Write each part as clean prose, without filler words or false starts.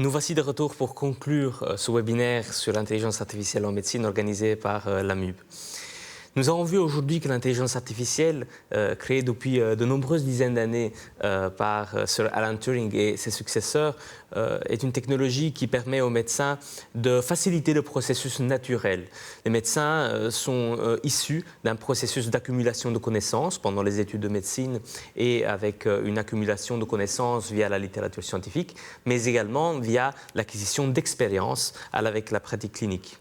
Nous voici de retour pour conclure ce webinaire sur l'intelligence artificielle en médecine organisé par l'AMUB. Nous avons vu aujourd'hui que l'intelligence artificielle, créée depuis de nombreuses dizaines d'années par Sir Alan Turing et ses successeurs, est une technologie qui permet aux médecins de faciliter le processus naturel. Les médecins sont issus d'un processus d'accumulation de connaissances pendant les études de médecine et avec une accumulation de connaissances via la littérature scientifique, mais également via l'acquisition d'expérience avec la pratique clinique.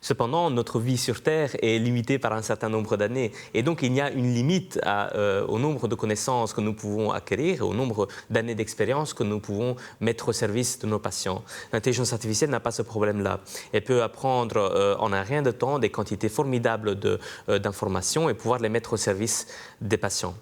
Cependant, notre vie sur Terre est limitée par un certain nombre d'années et donc il y a une limite au nombre de connaissances que nous pouvons acquérir, au nombre d'années d'expérience que nous pouvons mettre au service de nos patients. L'intelligence artificielle n'a pas ce problème-là. Elle peut apprendre en un rien de temps des quantités formidables d'informations et pouvoir les mettre au service des patients.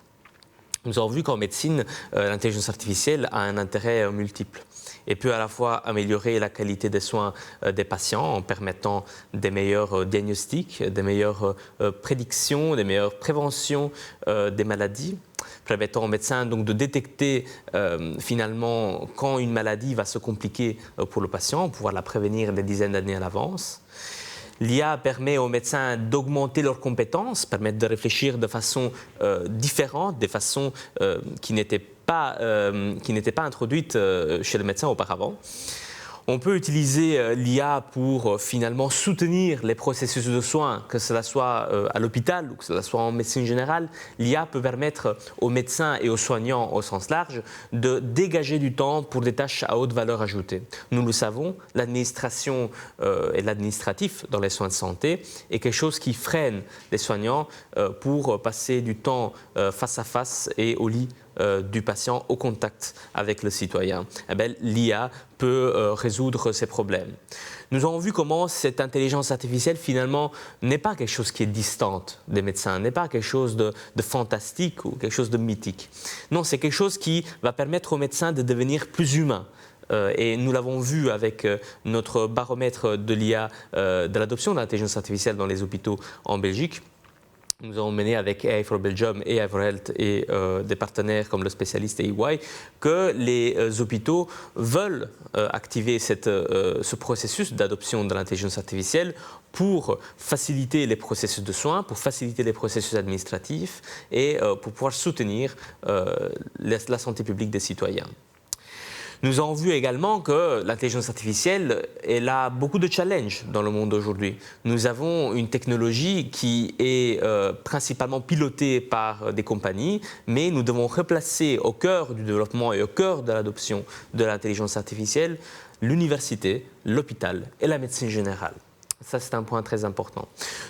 Nous avons vu qu'en médecine, l'intelligence artificielle a un intérêt multiple et peut à la fois améliorer la qualité des soins des patients en permettant des meilleurs diagnostics, des meilleures prédictions, des meilleures préventions des maladies, permettant aux médecins donc de détecter finalement quand une maladie va se compliquer pour le patient, pouvoir la prévenir des dizaines d'années à l'avance. L'IA permet aux médecins d'augmenter leurs compétences, permettre de réfléchir de façon différente, des façons qui n'étaient pas introduites chez le médecin auparavant. On peut utiliser l'IA pour finalement soutenir les processus de soins, que cela soit à l'hôpital ou que cela soit en médecine générale. L'IA peut permettre aux médecins et aux soignants au sens large de dégager du temps pour des tâches à haute valeur ajoutée. Nous le savons, l'administration et l'administratif dans les soins de santé est quelque chose qui freine les soignants pour passer du temps face à face et au lit du patient au contact avec le citoyen. L'IA peut résoudre ces problèmes. Nous avons vu comment cette intelligence artificielle finalement n'est pas quelque chose qui est distante des médecins, n'est pas quelque chose de fantastique ou quelque chose de mythique. Non, c'est quelque chose qui va permettre aux médecins de devenir plus humains. Et nous l'avons vu avec notre baromètre de l'IA, de l'adoption de l'intelligence artificielle dans les hôpitaux en Belgique. Nous avons mené avec AI for Belgium et Ivor Health et des partenaires comme le spécialiste EY que les hôpitaux veulent activer ce processus d'adoption de l'intelligence artificielle pour faciliter les processus de soins, pour faciliter les processus administratifs et pour pouvoir soutenir la santé publique des citoyens. Nous avons vu également que l'intelligence artificielle, elle a beaucoup de challenges dans le monde aujourd'hui. Nous avons une technologie qui est principalement pilotée par des compagnies, mais nous devons replacer au cœur du développement et au cœur de l'adoption de l'intelligence artificielle l'université, l'hôpital et la médecine générale. Ça, c'est un point très important.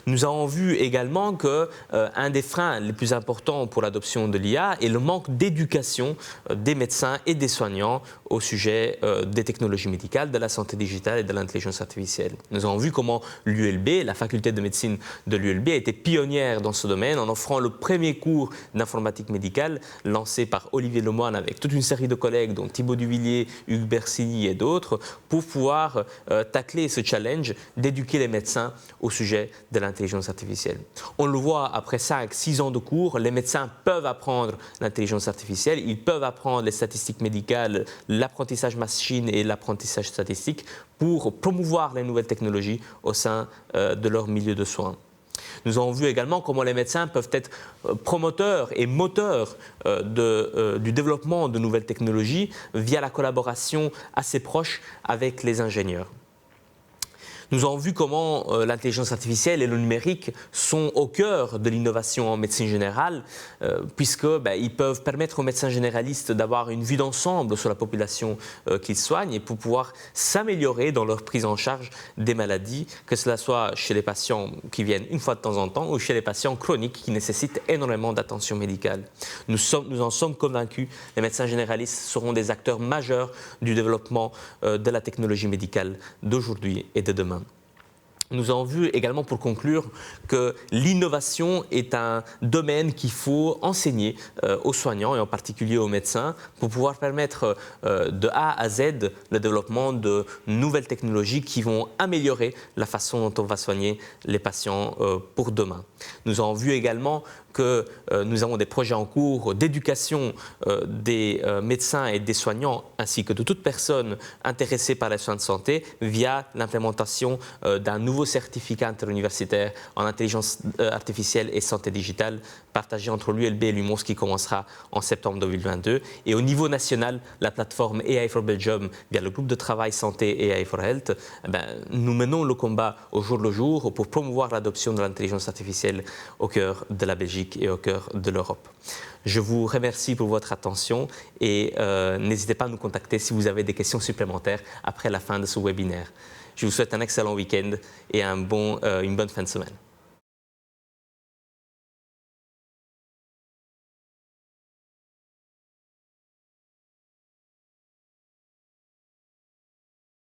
Nous avons vu également qu'un des freins les plus importants pour l'adoption de l'IA est le manque d'éducation des médecins et des soignants au sujet des technologies médicales, de la santé digitale et de l'intelligence artificielle. Nous avons vu comment l'ULB, la faculté de médecine de l'ULB, a été pionnière dans ce domaine en offrant le premier cours d'informatique médicale lancé par Olivier Lemoine avec toute une série de collègues, dont Thibaut Duvillier, Hugues Bercilly et d'autres, pour pouvoir tacler ce challenge d'éduquer les médecins au sujet de l'intelligence artificielle. On le voit après 5-6 ans de cours, les médecins peuvent apprendre l'intelligence artificielle, ils peuvent apprendre les statistiques médicales, l'apprentissage machine et l'apprentissage statistique pour promouvoir les nouvelles technologies au sein de leur milieu de soins. Nous avons vu également comment les médecins peuvent être promoteurs et moteurs du développement de nouvelles technologies via la collaboration assez proche avec les ingénieurs. Nous avons vu comment l'intelligence artificielle et le numérique sont au cœur de l'innovation en médecine générale, puisqu'ils peuvent permettre aux médecins généralistes d'avoir une vue d'ensemble sur la population qu'ils soignent et pour pouvoir s'améliorer dans leur prise en charge des maladies, que cela soit chez les patients qui viennent une fois de temps en temps ou chez les patients chroniques qui nécessitent énormément d'attention médicale. Nous en sommes convaincus, les médecins généralistes seront des acteurs majeurs du développement de la technologie médicale d'aujourd'hui et de demain. Nous avons vu également pour conclure que l'innovation est un domaine qu'il faut enseigner aux soignants et en particulier aux médecins pour pouvoir permettre de A à Z le développement de nouvelles technologies qui vont améliorer la façon dont on va soigner les patients pour demain. Nous avons vu également que nous avons des projets en cours d'éducation des médecins et des soignants ainsi que de toute personne intéressée par les soins de santé via l'implémentation d'un nouveau certificat interuniversitaire en intelligence artificielle et santé digitale partagé entre l'ULB et l'UMOS qui commencera en septembre 2022. Et au niveau national, la plateforme AI for Belgium via le groupe de travail santé et AI for Health, nous menons le combat au jour le jour pour promouvoir l'adoption de l'intelligence artificielle au cœur de la Belgique et au cœur de l'Europe. Je vous remercie pour votre attention et n'hésitez pas à nous contacter si vous avez des questions supplémentaires après la fin de ce webinaire. Je vous souhaite un excellent week-end et une bonne fin de semaine.